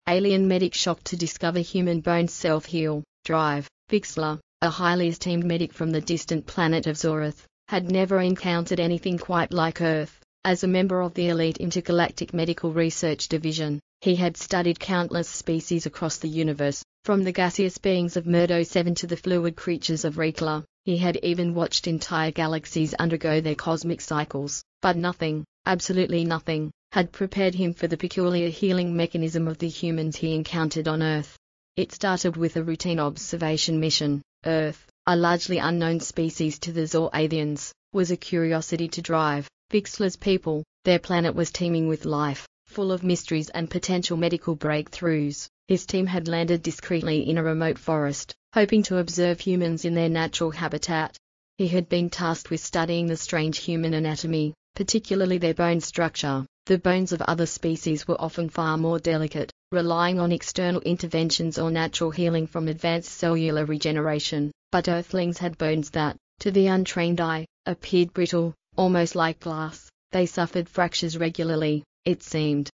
Alien medic shocked to discover human bones self-heal. Drive. Vix'Lar, a highly esteemed medic from the distant planet of Zorith, had never encountered anything quite like Earth. As a member of the elite intergalactic medical research division, he had studied countless species across the universe, from the gaseous beings of Murdo 7 to the fluid creatures of Vix'Lar. He had even watched entire galaxies undergo their cosmic cycles, but nothing, absolutely nothing, had prepared him for the peculiar healing mechanism of the humans he encountered on Earth. It started with a routine observation mission. Earth, a largely unknown species to the Zor-Aliens, was a curiosity to Drive. Vix'Lar's people. Their planet was teeming with life, full of mysteries and potential medical breakthroughs. His team had landed discreetly in a remote forest, hoping to observe humans in their natural habitat. He had been tasked with studying the strange human anatomy, particularly their bone structure. The bones of other species were often far more delicate, relying on external interventions or natural healing from advanced cellular regeneration, but Earthlings had bones that, to the untrained eye, appeared brittle, almost like glass. They suffered fractures regularly, it seemed.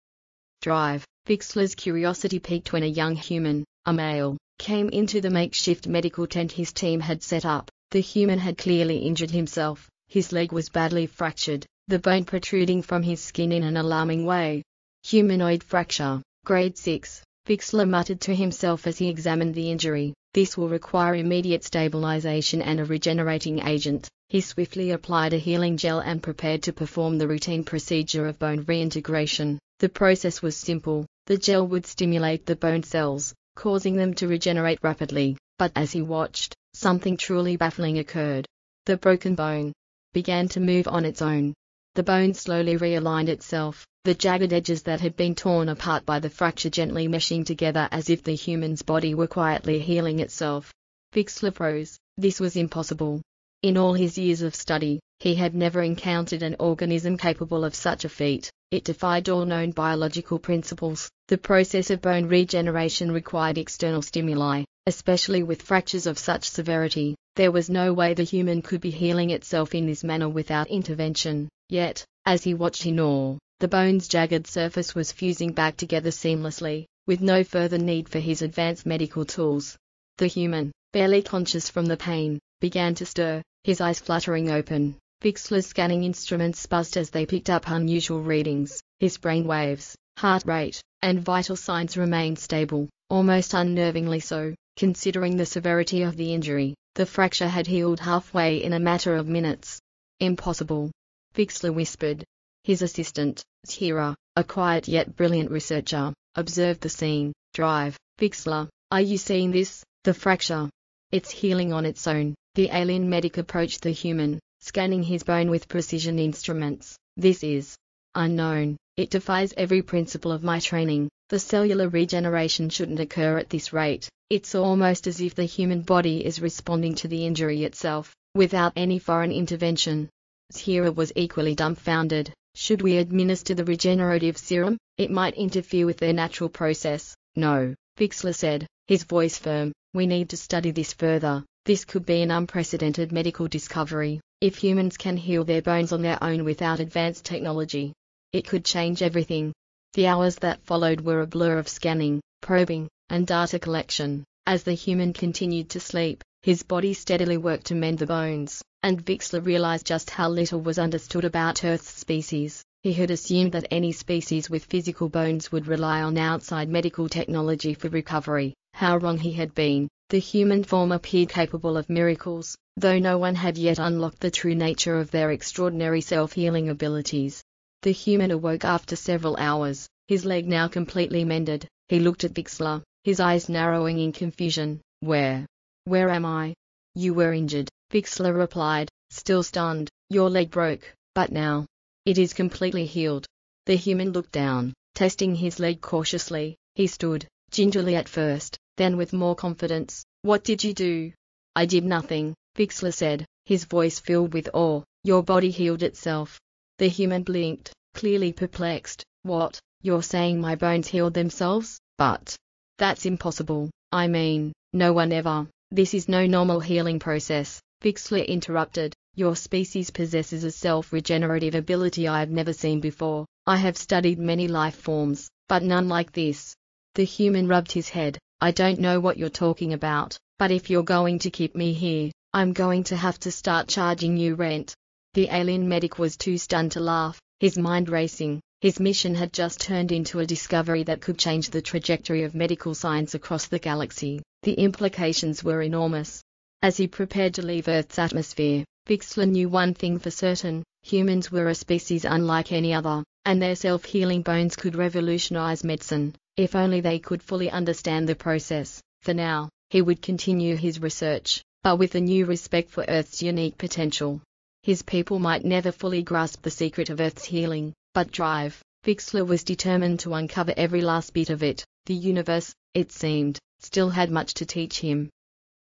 Drive. Vix'Lar's curiosity peaked when a young human, a male, came into the makeshift medical tent his team had set up. The human had clearly injured himself. His leg was badly fractured, the bone protruding from his skin in an alarming way. Humanoid fracture, grade 6, Vix'Lar muttered to himself as he examined the injury. This will require immediate stabilization and a regenerating agent. He swiftly applied a healing gel and prepared to perform the routine procedure of bone reintegration. The process was simple. The gel would stimulate the bone cells, causing them to regenerate rapidly. But as he watched, something truly baffling occurred. The broken bone began to move on its own. The bone slowly realigned itself, the jagged edges that had been torn apart by the fracture gently meshing together as if the human's body were quietly healing itself. Vix'Lar froze. This was impossible. In all his years of study, he had never encountered an organism capable of such a feat. It defied all known biological principles. The process of bone regeneration required external stimuli, especially with fractures of such severity. There was no way the human could be healing itself in this manner without intervention. Yet, as he watched in awe, the bone's jagged surface was fusing back together seamlessly, with no further need for his advanced medical tools. The human, barely conscious from the pain, began to stir, his eyes fluttering open. Vix'Lar's scanning instruments buzzed as they picked up unusual readings. His brain waves, heart rate, and vital signs remained stable, almost unnervingly so, considering the severity of the injury. The fracture had healed halfway in a matter of minutes. Impossible, Vix'Lar whispered. His assistant, Zhira, a quiet yet brilliant researcher, observed the scene. Drive. Vix'Lar, are you seeing this? The fracture. It's healing on its own. The alien medic approached the human, scanning his bone with precision instruments. This is unknown. It defies every principle of my training. The cellular regeneration shouldn't occur at this rate. It's almost as if the human body is responding to the injury itself, without any foreign intervention. Zhira was equally dumbfounded. Should we administer the regenerative serum? It might interfere with their natural process. No, Vix'Lar said, his voice firm. We need to study this further. This could be an unprecedented medical discovery. If humans can heal their bones on their own without advanced technology, it could change everything. The hours that followed were a blur of scanning, probing, and data collection. As the human continued to sleep, his body steadily worked to mend the bones, and Vix'Lar realized just how little was understood about Earth's species. He had assumed that any species with physical bones would rely on outside medical technology for recovery. How wrong he had been. The human form appeared capable of miracles, though no one had yet unlocked the true nature of their extraordinary self-healing abilities. The human awoke after several hours, his leg now completely mended. He looked at Vix'Lar, his eyes narrowing in confusion. Where am I? You were injured, Vix'Lar replied, still stunned. Your leg broke, but now it is completely healed. The human looked down, testing his leg cautiously. He stood, gingerly at first, then with more confidence. What did you do? I did nothing, Vix'Lar said, his voice filled with awe. Your body healed itself. The human blinked, clearly perplexed. What? You're saying my bones healed themselves? But that's impossible. I mean, no one ever. This is no normal healing process, Vix'Lar interrupted. Your species possesses a self-regenerative ability I have never seen before. I have studied many life forms, but none like this. The human rubbed his head. I don't know what you're talking about, but if you're going to keep me here, I'm going to have to start charging you rent. The alien medic was too stunned to laugh, his mind racing. His mission had just turned into a discovery that could change the trajectory of medical science across the galaxy. The implications were enormous. As he prepared to leave Earth's atmosphere, Vix'Lar knew one thing for certain: humans were a species unlike any other, and their self-healing bones could revolutionize medicine, if only they could fully understand the process. For now, he would continue his research, but with a new respect for Earth's unique potential. His people might never fully grasp the secret of Earth's healing, but Vix'Lar was determined to uncover every last bit of it. The universe, it seemed, still had much to teach him.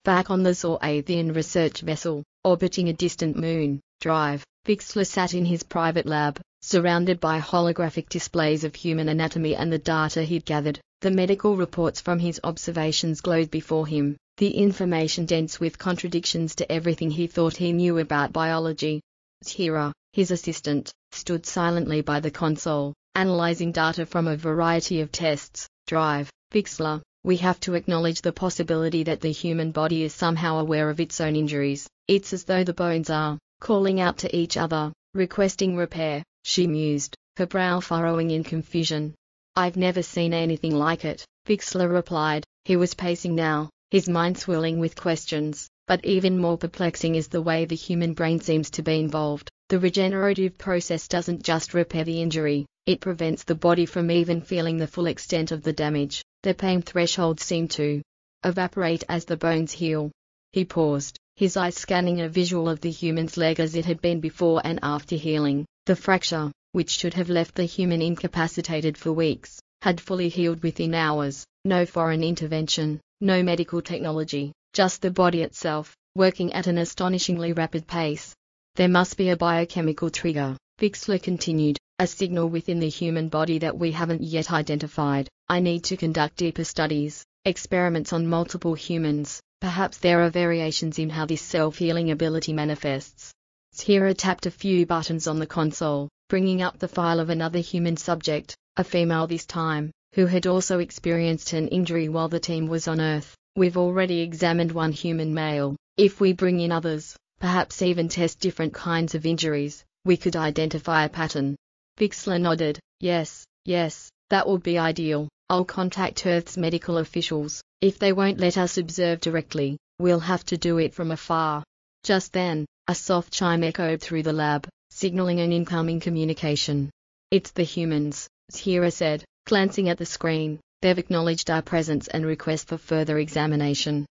Back on the Zor-Athian research vessel, orbiting a distant moon, Vix'Lar sat in his private lab, surrounded by holographic displays of human anatomy and the data he'd gathered. The medical reports from his observations glowed before him, the information dense with contradictions to everything he thought he knew about biology. Zhira, his assistant, stood silently by the console, analyzing data from a variety of tests. Vix'Lar, we have to acknowledge the possibility that the human body is somehow aware of its own injuries. It's as though the bones are calling out to each other, requesting repair, she mused, her brow furrowing in confusion. I've never seen anything like it, Vix'Lar replied. He was pacing now, his mind swirling with questions, but even more perplexing is the way the human brain seems to be involved. The regenerative process doesn't just repair the injury, it prevents the body from even feeling the full extent of the damage. The pain threshold seemed to evaporate as the bones heal. He paused, his eyes scanning a visual of the human's leg as it had been before and after healing. The fracture, which should have left the human incapacitated for weeks, had fully healed within hours. No foreign intervention, no medical technology, just the body itself, working at an astonishingly rapid pace. There must be a biochemical trigger, Vix'Lar continued, a signal within the human body that we haven't yet identified. I need to conduct deeper studies, experiments on multiple humans. Perhaps there are variations in how this self-healing ability manifests. Zhira tapped a few buttons on the console, bringing up the file of another human subject, a female this time, who had also experienced an injury while the team was on Earth. We've already examined one human male. If we bring in others, perhaps even test different kinds of injuries, we could identify a pattern. Vix'Lar nodded. Yes, that would be ideal. I'll contact Earth's medical officials. If they won't let us observe directly, we'll have to do it from afar. Just then, a soft chime echoed through the lab, signaling an incoming communication. It's the humans, Zhira said, glancing at the screen. They've acknowledged our presence and request for further examination.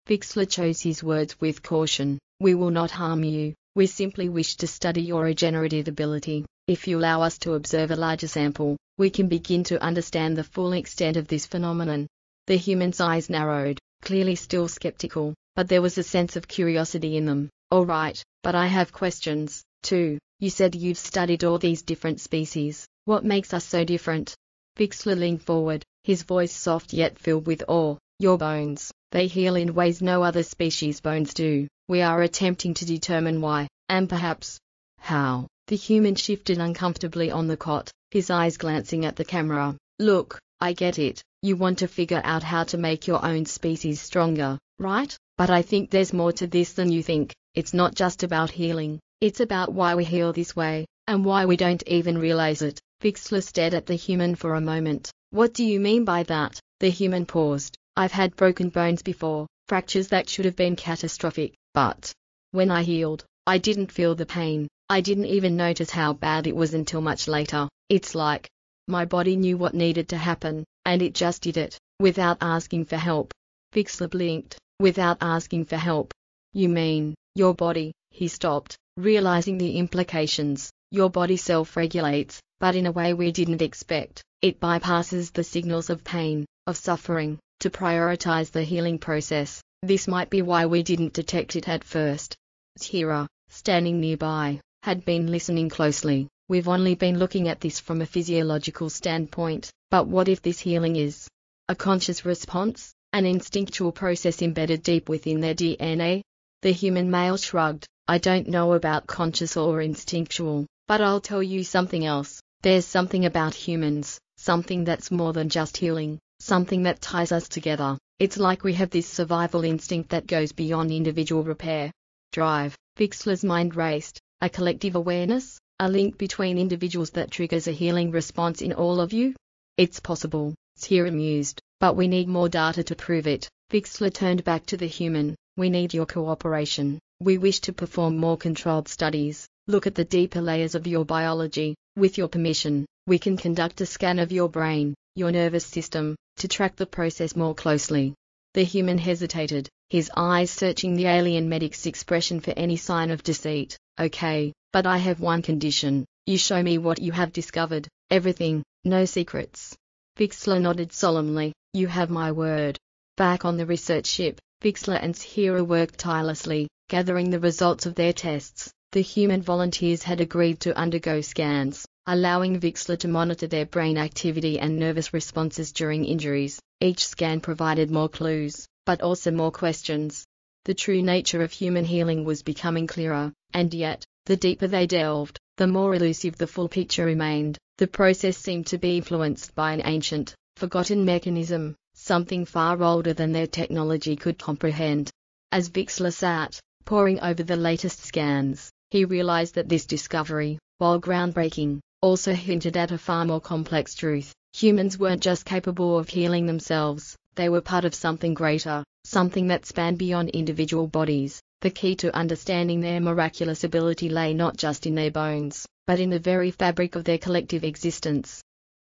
Vix'Lar chose his words with caution. We will not harm you. We simply wish to study your regenerative ability. If you allow us to observe a larger sample, we can begin to understand the full extent of this phenomenon. The human's eyes narrowed, clearly still skeptical, but there was a sense of curiosity in them. All right, but I have questions, too. You said you've studied all these different species. What makes us so different? Vix'Lar leaned forward, his voice soft yet filled with awe. Your bones, they heal in ways no other species' bones do. We are attempting to determine why, and perhaps how. The human shifted uncomfortably on the cot, his eyes glancing at the camera. Look, I get it. You want to figure out how to make your own species stronger, right? But I think there's more to this than you think. It's not just about healing. It's about why we heal this way, and why we don't even realize it. Vix'Lar stared at the human for a moment. What do you mean by that? The human paused. I've had broken bones before, fractures that should have been catastrophic, but when I healed, I didn't feel the pain. I didn't even notice how bad it was until much later. It's like my body knew what needed to happen, and it just did it, without asking for help. Vix'Lar blinked. Without asking for help? You mean, your body? He stopped, realizing the implications. Your body self-regulates, but in a way we didn't expect. It bypasses the signals of pain, of suffering, to prioritize the healing process. This might be why we didn't detect it at first. Zhira, standing nearby, had been listening closely. We've only been looking at this from a physiological standpoint, but what if this healing is a conscious response, an instinctual process embedded deep within their DNA? The human male shrugged. I don't know about conscious or instinctual, but I'll tell you something else. There's something about humans, something that's more than just healing. something that ties us together. It's like we have this survival instinct that goes beyond individual repair. Drive. Vix'Lar's mind raced. A collective awareness, a link between individuals that triggers a healing response in all of you? It's possible, Tyr mused, but we need more data to prove it. Vix'Lar turned back to the human. We need your cooperation. We wish to perform more controlled studies, look at the deeper layers of your biology. With your permission, we can conduct a scan of your brain, your nervous system, to track the process more closely. The human hesitated, his eyes searching the alien medic's expression for any sign of deceit. Okay, but I have one condition. You show me what you have discovered. Everything, no secrets. Vix'Lar nodded solemnly. You have my word. Back on the research ship, Vix'Lar and Tyr worked tirelessly, gathering the results of their tests. The human volunteers had agreed to undergo scans, allowing Vix'Lar to monitor their brain activity and nervous responses during injuries. Each scan provided more clues, but also more questions. The true nature of human healing was becoming clearer, and yet, the deeper they delved, the more elusive the full picture remained. The process seemed to be influenced by an ancient, forgotten mechanism, something far older than their technology could comprehend. As Vix'Lar sat, poring over the latest scans, he realized that this discovery, while groundbreaking, also hinted at a far more complex truth. Humans weren't just capable of healing themselves, they were part of something greater, something that spanned beyond individual bodies. The key to understanding their miraculous ability lay not just in their bones, but in the very fabric of their collective existence.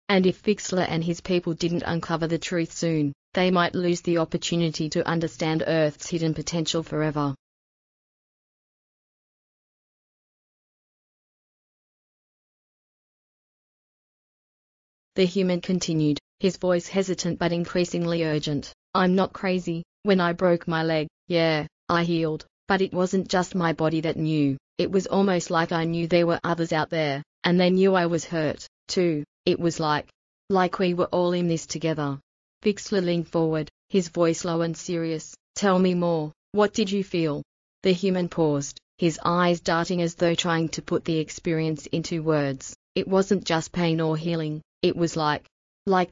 And if Vix'Lar and his people didn't uncover the truth soon, they might lose the opportunity to understand Earth's hidden potential forever. The human continued, his voice hesitant but increasingly urgent. I'm not crazy. When I broke my leg, yeah, I healed, but it wasn't just my body that knew. It was almost like I knew there were others out there, and they knew I was hurt, too. It was like we were all in this together. Vix'Lar leaned forward, his voice low and serious. Tell me more, what did you feel? The human paused, his eyes darting as though trying to put the experience into words. It wasn't just pain or healing. It was like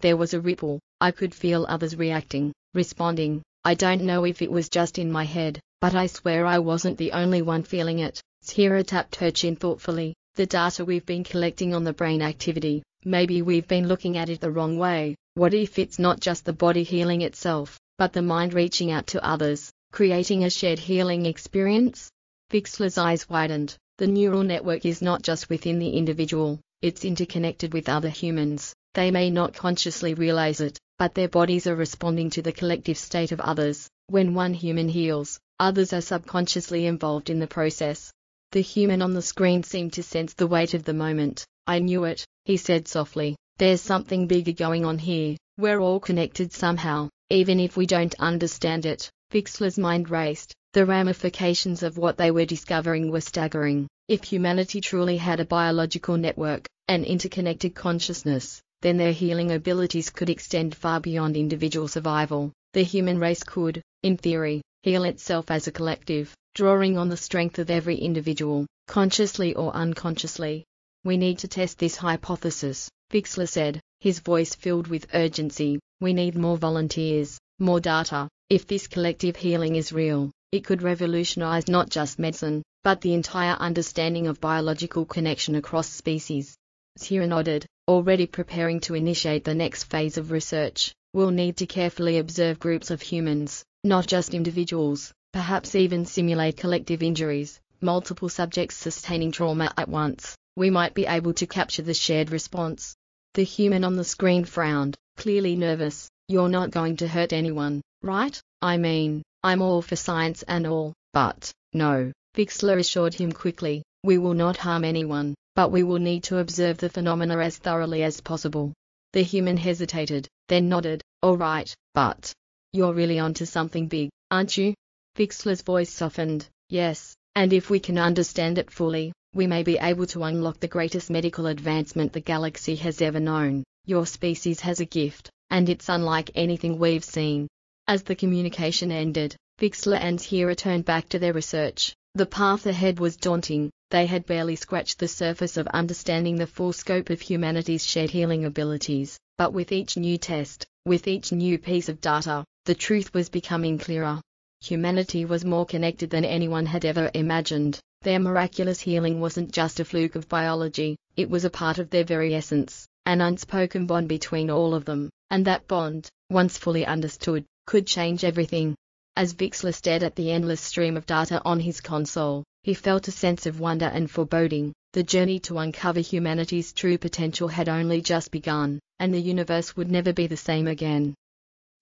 there was a ripple. I could feel others reacting, responding. I don't know if it was just in my head, but I swear I wasn't the only one feeling it. Tyr tapped her chin thoughtfully. The data we've been collecting on the brain activity, maybe we've been looking at it the wrong way. What if it's not just the body healing itself, but the mind reaching out to others, creating a shared healing experience? Vix'Lar's eyes widened. The neural network is not just within the individual. It's interconnected with other humans. They may not consciously realize it, but their bodies are responding to the collective state of others. When one human heals, others are subconsciously involved in the process. The human on the screen seemed to sense the weight of the moment. I knew it, he said softly. There's something bigger going on here. We're all connected somehow, even if we don't understand it. Vix'Lar's mind raced. The ramifications of what they were discovering were staggering. If humanity truly had a biological network, an interconnected consciousness, then their healing abilities could extend far beyond individual survival. The human race could, in theory, heal itself as a collective, drawing on the strength of every individual, consciously or unconsciously. We need to test this hypothesis, Vix'Lar said, his voice filled with urgency. We need more volunteers, more data. If this collective healing is real, it could revolutionize not just medicine, but the entire understanding of biological connection across species. Tyr nodded, already preparing to initiate the next phase of research. We'll need to carefully observe groups of humans, not just individuals, perhaps even simulate collective injuries, multiple subjects sustaining trauma at once. We might be able to capture the shared response. The human on the screen frowned, clearly nervous. You're not going to hurt anyone, right? I mean, I'm all for science and all, but, no, Vix'Lar assured him quickly. We will not harm anyone, but we will need to observe the phenomena as thoroughly as possible. The human hesitated, then nodded. All right, but you're really onto something big, aren't you? Vix'Lar's voice softened. Yes, and if we can understand it fully, we may be able to unlock the greatest medical advancement the galaxy has ever known. Your species has a gift, and it's unlike anything we've seen. As the communication ended, Vix'Lar and Tyr turned back to their research. The path ahead was daunting. They had barely scratched the surface of understanding the full scope of humanity's shared healing abilities, but with each new test, With each new piece of data, the truth was becoming clearer. Humanity was more connected than anyone had ever imagined. Their miraculous healing wasn't just a fluke of biology, it was a part of their very essence, an unspoken bond between all of them, and that bond, once fully understood, could change everything. As Vix'Lar stared at the endless stream of data on his console, he felt a sense of wonder and foreboding. The journey to uncover humanity's true potential had only just begun, and the universe would never be the same again.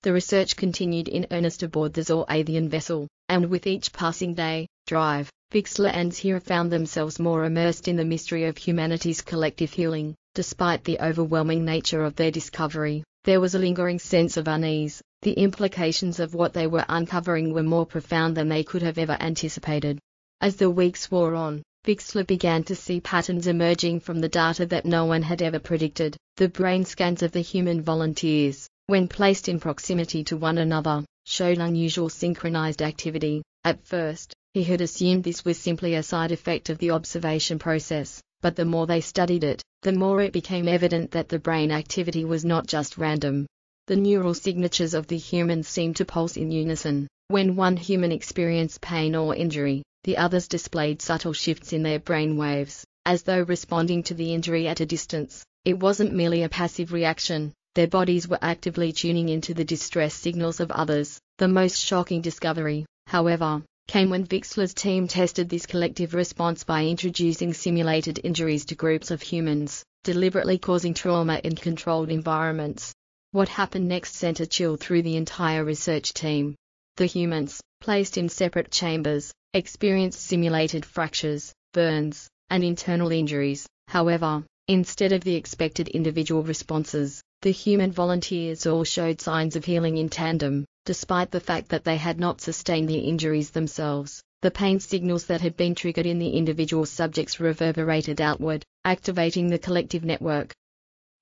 The research continued in earnest aboard the itself.Alien vessel, and with each passing day, Drive, Vix'Lar and Zero found themselves more immersed in the mystery of humanity's collective healing. Despite the overwhelming nature of their discovery, there was a lingering sense of unease. The implications of what they were uncovering were more profound than they could have ever anticipated. As the weeks wore on, Vix'Lar began to see patterns emerging from the data that no one had ever predicted. The brain scans of the human volunteers, when placed in proximity to one another, showed unusual synchronized activity. At first, he had assumed this was simply a side effect of the observation process, but the more they studied it, the more it became evident that the brain activity was not just random. The neural signatures of the humans seemed to pulse in unison. When one human experienced pain or injury, the others displayed subtle shifts in their brain waves, as though responding to the injury at a distance. It wasn't merely a passive reaction, their bodies were actively tuning into the distress signals of others. The most shocking discovery, however, came when Vix'Lar's team tested this collective response by introducing simulated injuries to groups of humans, deliberately causing trauma in controlled environments. What happened next sent a chill through the entire research team. The humans, placed in separate chambers, experienced simulated fractures, burns, and internal injuries. However, instead of the expected individual responses, the human volunteers all showed signs of healing in tandem, despite the fact that they had not sustained the injuries themselves. The pain signals that had been triggered in the individual subjects reverberated outward, activating the collective network.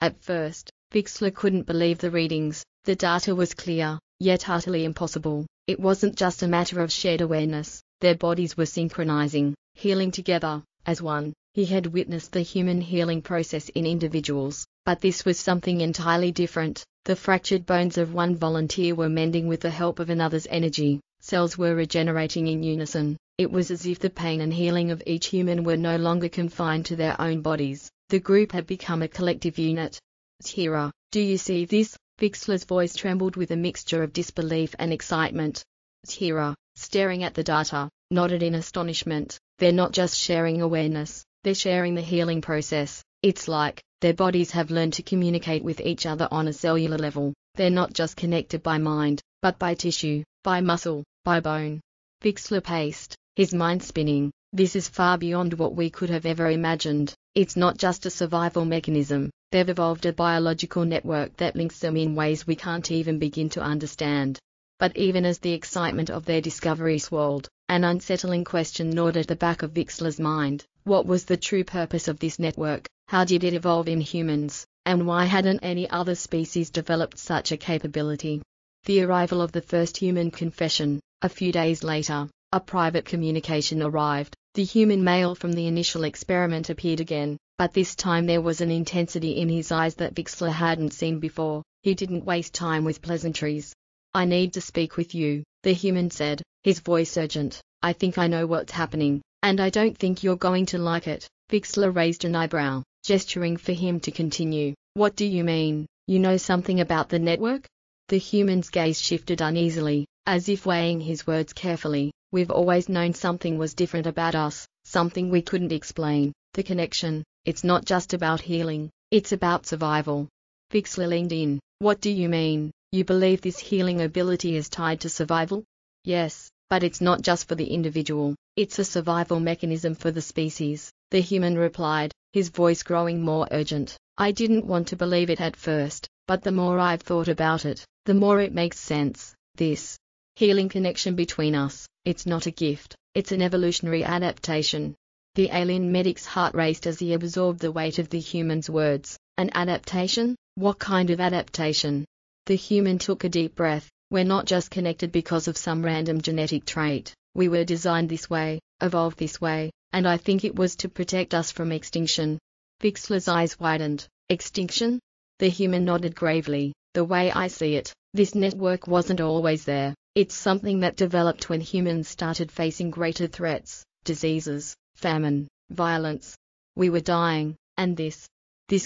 At first, Vix'Lar couldn't believe the readings. The data was clear, yet utterly impossible. It wasn't just a matter of shared awareness. Their bodies were synchronizing, healing together, as one. He had witnessed the human healing process in individuals, but this was something entirely different. The fractured bones of one volunteer were mending with the help of another's energy. Cells were regenerating in unison. It was as if the pain and healing of each human were no longer confined to their own bodies. The group had become a collective unit. Zero, do you see this? Vix'Lar's voice trembled with a mixture of disbelief and excitement. Zero, staring at the data, nodded in astonishment. They're not just sharing awareness, they're sharing the healing process. It's like their bodies have learned to communicate with each other on a cellular level. They're not just connected by mind, but by tissue, by muscle, by bone. Vix'Lar paced, his mind spinning. This is far beyond what we could have ever imagined. It's not just a survival mechanism. They've evolved a biological network that links them in ways we can't even begin to understand. But even as the excitement of their discovery swelled, an unsettling question gnawed at the back of Vix'Lar's mind. What was the true purpose of this network? How did it evolve in humans? And why hadn't any other species developed such a capability? The arrival of the first human confession. A few days later, a private communication arrived. The human male from the initial experiment appeared again, but this time there was an intensity in his eyes that Vix'Lar hadn't seen before. He didn't waste time with pleasantries. I need to speak with you, the human said, his voice urgent. I think I know what's happening, and I don't think you're going to like it. Vix'Lar raised an eyebrow, gesturing for him to continue. What do you mean? You know something about the network? The human's gaze shifted uneasily, as if weighing his words carefully. We've always known something was different about us, something we couldn't explain. The connection, it's not just about healing, it's about survival. Vix'Lar leaned in. What do you mean? You believe this healing ability is tied to survival? Yes, but it's not just for the individual, it's a survival mechanism for the species, the human replied, his voice growing more urgent. I didn't want to believe it at first, but the more I've thought about it, the more it makes sense. This healing connection between us, it's not a gift, it's an evolutionary adaptation. The alien medic's heart raced as he absorbed the weight of the human's words. An adaptation? What kind of adaptation? The human took a deep breath. We're not just connected because of some random genetic trait. We were designed this way, evolved this way, and I think it was to protect us from extinction. Vix'Lar's eyes widened. Extinction? The human nodded gravely. The way I see it, this network wasn't always there. It's something that developed when humans started facing greater threats, diseases, famine, violence. We were dying, and this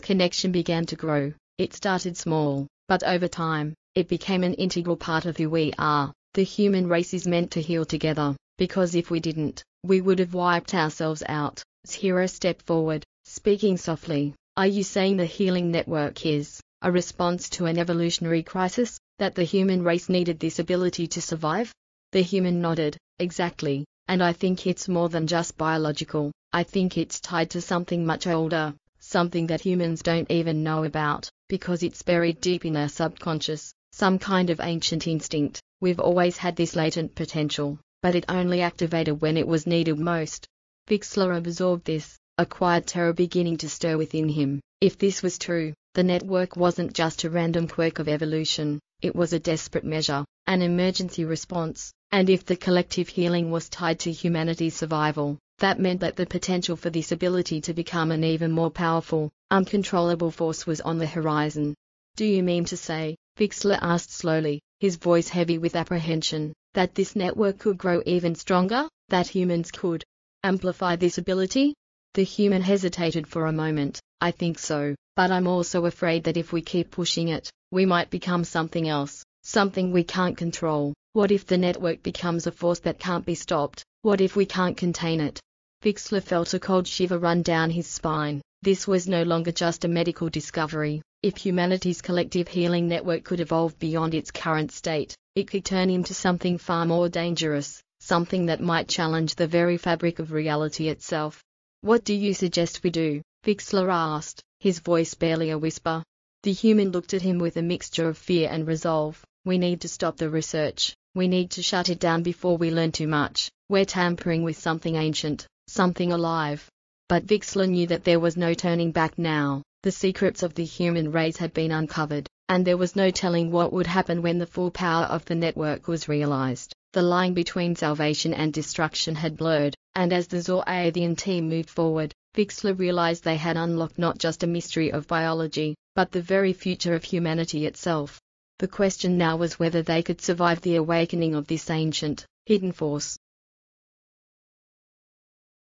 connection began to grow. It started small, but over time, it became an integral part of who we are. The human race is meant to heal together, because if we didn't, we would have wiped ourselves out. Zero stepped forward, speaking softly. Are you saying the healing network is a response to an evolutionary crisis, that the human race needed this ability to survive? The human nodded. Exactly, and I think it's more than just biological. I think it's tied to something much older, something that humans don't even know about, because it's buried deep in our subconscious, some kind of ancient instinct. We've always had this latent potential, but it only activated when it was needed most. Vix'Lar absorbed this, a quiet terror beginning to stir within him. If this was true, the network wasn't just a random quirk of evolution, it was a desperate measure, an emergency response, and if the collective healing was tied to humanity's survival, that meant that the potential for this ability to become an even more powerful, uncontrollable force was on the horizon. Do you mean to say, Vix'Lar asked slowly, his voice heavy with apprehension, that this network could grow even stronger, that humans could amplify this ability? The human hesitated for a moment. I think so, but I'm also afraid that if we keep pushing it, we might become something else, something we can't control. What if the network becomes a force that can't be stopped? What if we can't contain it? Vix'Lar felt a cold shiver run down his spine. This was no longer just a medical discovery. If humanity's collective healing network could evolve beyond its current state, it could turn into something far more dangerous, something that might challenge the very fabric of reality itself. What do you suggest we do? Vix'Lar asked, his voice barely a whisper. The human looked at him with a mixture of fear and resolve. We need to stop the research. We need to shut it down before we learn too much. We're tampering with something ancient, something alive. But Vix'Lar knew that there was no turning back now. The secrets of the human race had been uncovered, and there was no telling what would happen when the full power of the network was realized. The line between salvation and destruction had blurred, and as the Zor-Alien team moved forward, Vix'Lar realized they had unlocked not just a mystery of biology, but the very future of humanity itself. The question now was whether they could survive the awakening of this ancient, hidden force.